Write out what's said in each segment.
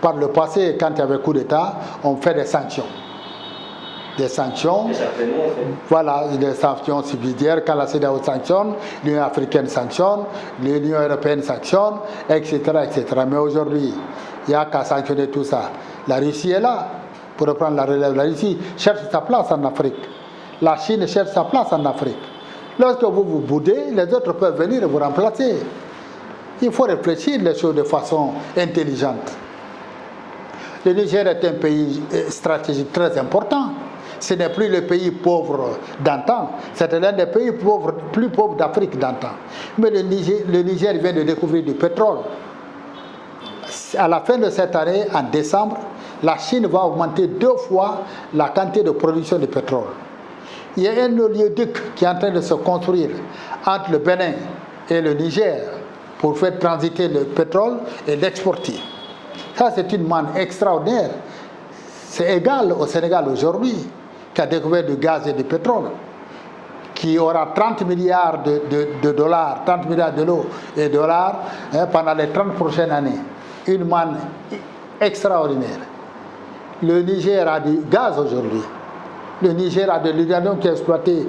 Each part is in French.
Par le passé, quand il y avait coup d'État, on fait des sanctions. Des sanctions, voilà, des sanctions subsidiaires. Quand la CEDEAO sanctionne, l'Union africaine sanctionne, l'Union européenne sanctionne, etc., etc. Mais aujourd'hui, il n'y a qu'à sanctionner tout ça. La Russie est là pour reprendre la relève. La Russie cherche sa place en Afrique. La Chine cherche sa place en Afrique. Lorsque vous vous boudez, les autres peuvent venir vous remplacer. Il faut réfléchir les choses de façon intelligente. Le Niger est un pays stratégique très important. Ce n'est plus le pays pauvre d'antan, c'est l'un des pays plus pauvres d'Afrique d'antan. Mais le Niger vient de découvrir du pétrole. À la fin de cette année, en décembre, la Chine va augmenter 2 fois la quantité de production de pétrole. Il y a un oléoduc qui est en train de se construire entre le Bénin et le Niger pour faire transiter le pétrole et l'exporter. Ça, c'est une manne extraordinaire. C'est égal au Sénégal aujourd'hui, qui a découvert du gaz et du pétrole, qui aura 30 milliards de dollars, 30 milliards de dollars pendant les 30 prochaines années. Une manne extraordinaire. Le Niger a du gaz aujourd'hui. Le Niger a de l'uranium qui est exploité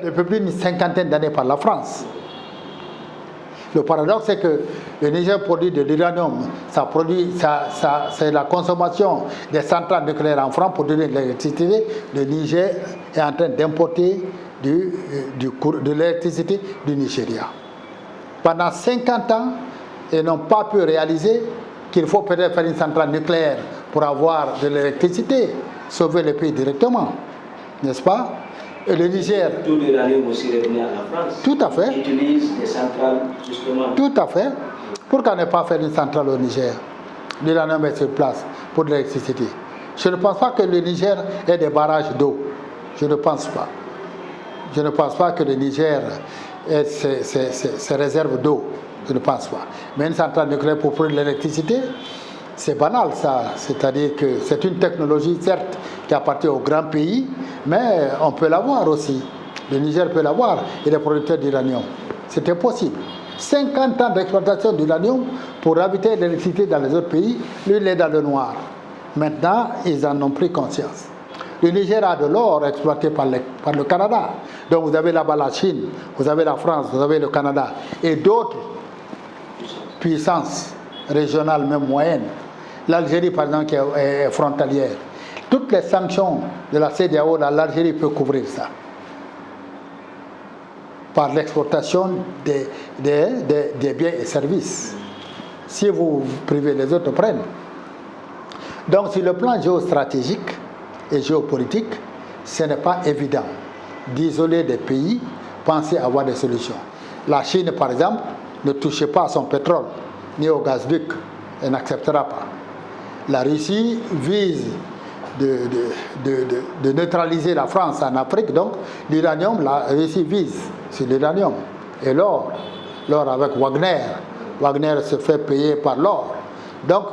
depuis plus d'une cinquantaine d'années par la France. Le paradoxe, c'est que le Niger produit de l'uranium, c'est la consommation des centrales nucléaires en France pour donner de l'électricité. Le Niger est en train d'importer de l'électricité du Nigeria. Pendant 50 ans, ils n'ont pas pu réaliser qu'il faut peut-être faire une centrale nucléaire pour avoir de l'électricité, sauver le pays directement, n'est-ce pas? Et le Niger. Tout l'uranium aussi revenu à la France. Tout à fait. Qui utilise des centrales, justement. Tout à fait. Pourquoi ne pas faire une centrale au Niger? L'uranium est sur place pour de l'électricité. Je ne pense pas que le Niger ait des barrages d'eau. Je ne pense pas. Je ne pense pas que le Niger ait ses réserves d'eau. Je ne pense pas. Mais une centrale nucléaire pour produire de l'électricité, c'est banal ça. C'est-à-dire que c'est une technologie, certes, qui appartient aux grands pays, mais on peut l'avoir aussi. Le Niger peut l'avoir. Il est producteur d'uranium. C'était possible. 50 ans d'exploitation d'uranium pour ravitailler l'électricité dans les autres pays. Lui, il est dans le noir. Maintenant, ils en ont pris conscience. Le Niger a de l'or exploité par le Canada. Donc vous avez là-bas la Chine, vous avez la France, vous avez le Canada et d'autres puissances régionales, même moyennes. L'Algérie, par exemple, qui est frontalière. Toutes les sanctions de la CEDEAO, l'Algérie peut couvrir ça. Par l'exportation des biens et services. Si vous privez, les autres prennent. Donc, sur le plan géostratégique et géopolitique, ce n'est pas évident d'isoler des pays, penser avoir des solutions. La Chine, par exemple, ne touchez pas à son pétrole, ni au gazoduc, elle n'acceptera pas. La Russie vise de neutraliser la France en Afrique, donc l'uranium, la Russie vise sur l'uranium. Et l'or avec Wagner se fait payer par l'or. Donc,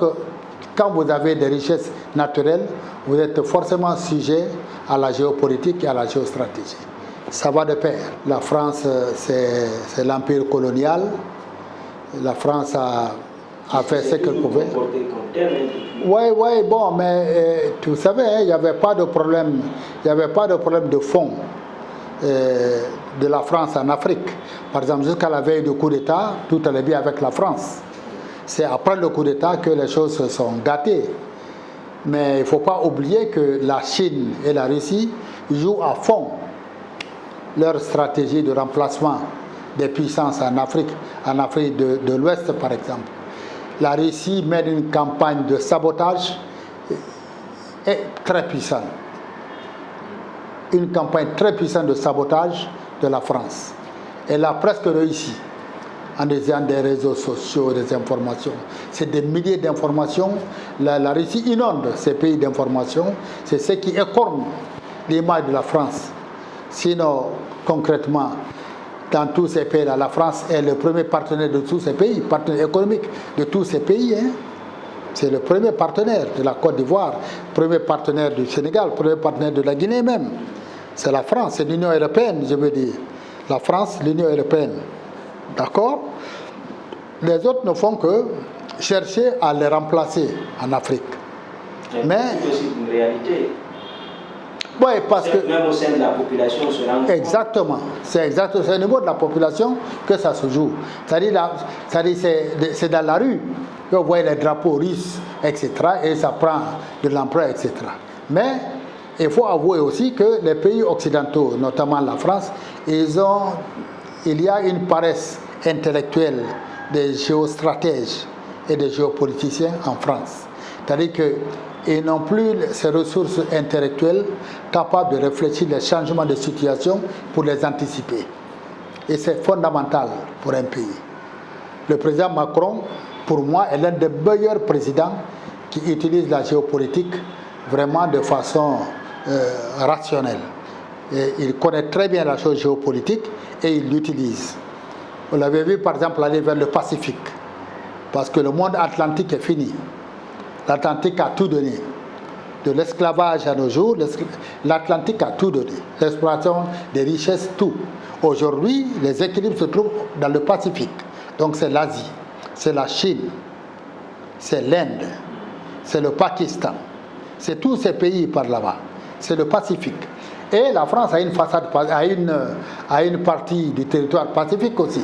quand vous avez des richesses naturelles, vous êtes forcément sujet à la géopolitique et à la géostratégie. Ça va de pair. La France, c'est l'empire colonial. La France a fait ce qu'elle pouvait. Oui, bon, mais vous savez, il n'y avait pas de problème, de fond de la France en Afrique. Par exemple, jusqu'à la veille du coup d'État, tout allait bien avec la France. C'est après le coup d'État que les choses se sont gâtées. Mais il ne faut pas oublier que la Chine et la Russie jouent à fond leur stratégie de remplacement des puissances en Afrique de l'Ouest par exemple. La Russie mène une campagne de sabotage très puissante. Une campagne très puissante de sabotage de la France. Elle a presque réussi en disant des réseaux sociaux, des informations. C'est des milliers d'informations. La Russie inonde ces pays d'informations. C'est ce qui écorne l'image de la France. Sinon, concrètement, dans tous ces pays-là, la France est le premier partenaire de tous ces pays, partenaire économique de tous ces pays. Hein. C'est le premier partenaire de la Côte d'Ivoire, premier partenaire du Sénégal, premier partenaire de la Guinée même. C'est la France, c'est l'Union européenne, je veux dire. La France, l'Union européenne. D'accord? Les autres ne font que chercher à les remplacer en Afrique. Mais c'est aussi une réalité. Oui, parce que même au sein de la population, on se rend compte. Exactement. C'est au niveau de la population que ça se joue. C'est-à-dire, c'est dans la rue que vous voyez les drapeaux russes, etc. Et ça prend de l'emploi, etc. Mais il faut avouer aussi que les pays occidentaux, notamment la France, il y a une paresse intellectuelle des géostratèges et des géopoliticiens en France. C'est-à-dire qu'ils n'ont plus ces ressources intellectuelles capables de réfléchir les changements de situation pour les anticiper. Et c'est fondamental pour un pays. Le président Macron, pour moi, est l'un des meilleurs présidents qui utilise la géopolitique vraiment de façon rationnelle. Et il connaît très bien la chose géopolitique et il l'utilise. Vous l'avez vu par exemple aller vers le Pacifique, parce que le monde atlantique est fini. L'Atlantique a tout donné. De l'esclavage à nos jours, l'Atlantique a tout donné. L'exploitation des richesses, tout. Aujourd'hui, les équilibres se trouvent dans le Pacifique. Donc c'est l'Asie, c'est la Chine, c'est l'Inde, c'est le Pakistan. C'est tous ces pays par là-bas. C'est le Pacifique. Et la France a une façade, a une partie du territoire pacifique aussi.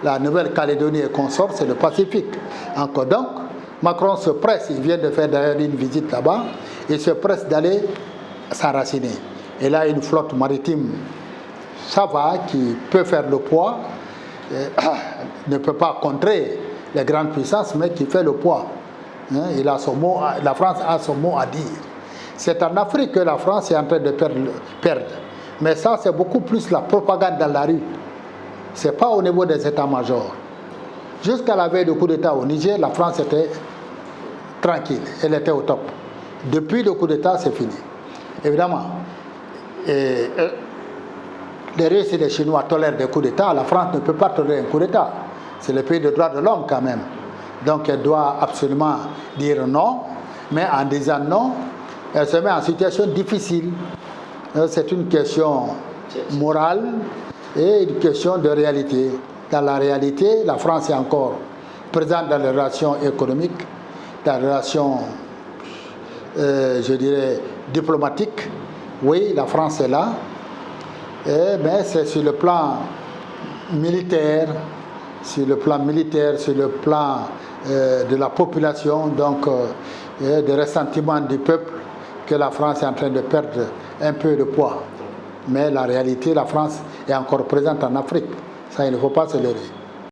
La Nouvelle-Calédonie et consorts, c'est le Pacifique. Encore donc, Macron se presse, il vient de faire d'ailleurs une visite là-bas, il se presse d'aller s'enraciner. Et là, une flotte maritime, ça va, qui peut faire le poids, ne peut pas contrer les grandes puissances, mais qui fait le poids. Il a son mot, la France a son mot à dire. C'est en Afrique que la France est en train de perdre. Mais ça, c'est beaucoup plus la propagande dans la rue. Ce n'est pas au niveau des états-majors. Jusqu'à la veille du coup d'État au Niger, la France était tranquille, elle était au top. Depuis le coup d'État, c'est fini. Évidemment, les Russes et les Chinois tolèrent des coups d'État, la France ne peut pas tolérer un coup d'État. C'est le pays des droits de l'homme quand même. Donc elle doit absolument dire non, mais en disant non, elle se met en situation difficile. C'est une question morale et une question de réalité. Dans la réalité, la France est encore présente dans les relations économiques, dans les relations, je dirais, diplomatiques. Oui, la France est là, mais c'est sur le plan militaire, sur le plan de la population, donc de ressentiment du peuple, que la France est en train de perdre un peu de poids. Mais la réalité, la France est encore présente en Afrique. Ça, il ne faut pas se leurrer.